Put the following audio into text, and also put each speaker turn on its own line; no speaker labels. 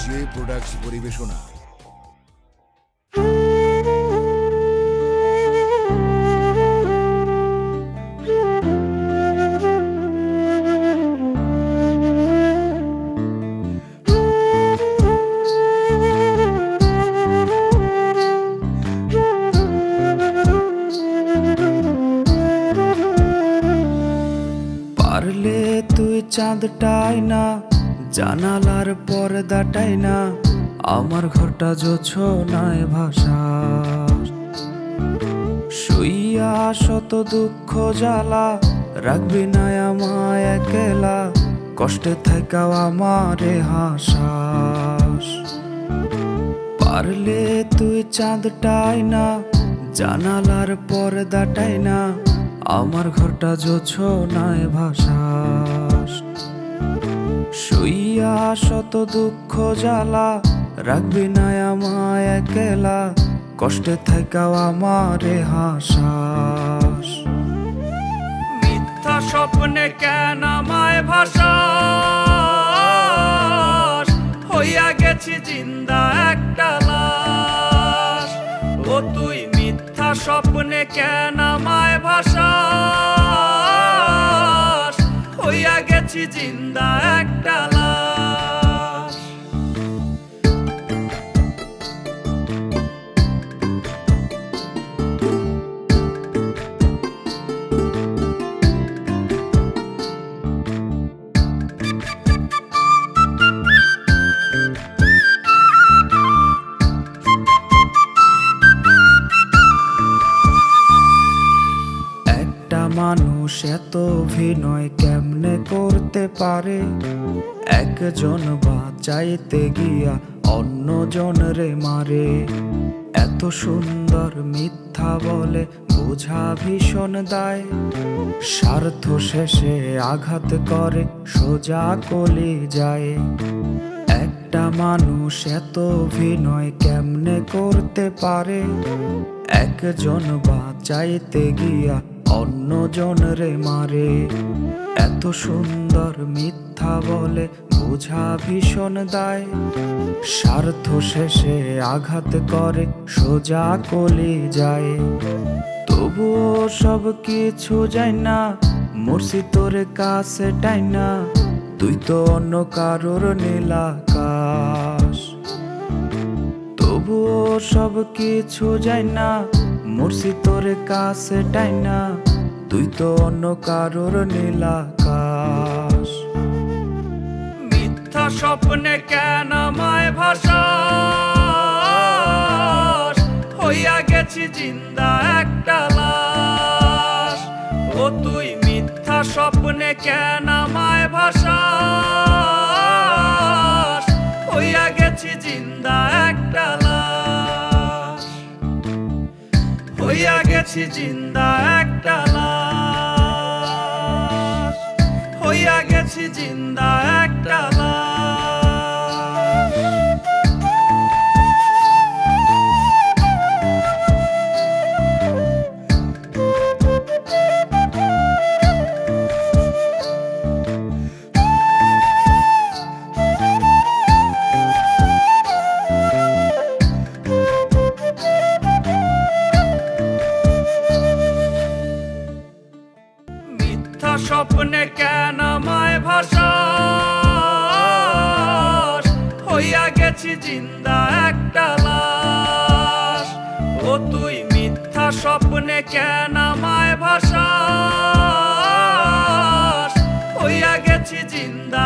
যে প্রোডাক্টস পরিবেশনা।
পারলে তুই চাঁদটাই না, জানালার পর্দাটাই না, আমার ঘরটা জোছনায় ভাসাস। শুইয়া শত দুঃখ জ্বালা, রাখবি না আমায় একলা, কষ্টে থাকাও আমারে হাসাস। পারলে তুই চাঁদটাই না, জানালার পর্দাটাই না, আমার ঘরটা জোছনায় ভাসাস। শুইয়া শত দুঃখ জ্বালা, রাখবি না আমায় একলা, কষ্টে থাকাও আমারে হাসাস। মিথ্যা স্বপ্নে কেন আমায় ভাসাস, হইয়া গেছি জিন্দা একটা লাশ। ও তুই মিথ্যা স্বপ্নে কেন আমায় ভাসাস, হইয়া গেছি জিন্দা একটা লাশ। মানুষ এত অভিনয় কেমনে করতে পারে, একজন বাঁচাইতে গিয়া অন্যজন রে মারে। এত সুন্দর মিথ্যা বলে বোঝা ভীষণ দায়, স্বার্থ শেষে আঘাত করে সোজা কলি যায়। একটা মানুষ এত অভিনয় কেমনে করতে পারে, একজন বাঁচাইতে গিয়া অন্যজন রে মারে। এত সুন্দর মিথ্যা বলে বোঝা ভীষণ দায়, স্বার্থ শেষে আঘাত করে সোজা কলি যায়। তবুও সব কিছু যায় না, মরছি তোর কাছে টাই না, তুই তো অন্য কারোর নীলাকাশ। তবুও সব কিছু যায় না, মরছি তোর কাছে টাই না, তুই তো অন্য কারোর নীলাকাশ। মিথ্যা স্বপ্নে কেন আমায় ভাসাস, হইয়া গেছি জিন্দা একটা লাশ। ও তুই মিথ্যা স্বপ্নে কেন আমায় ভাসাস, হইয়া গেছি জিন্দা একটা লাশ। হইয়া গেছি জিন্দা একটা লাশ, হইয়া গেছি জিন্দা একটা লাশ। স্বপ্নে কেন আমায় ভাসাস, হইয়া গেছি জিন্দা একটা লাশ। ও তুই মিথ্যা স্বপ্নে কেন আমায় ভাসাস, হইয়া গেছি জিন্দা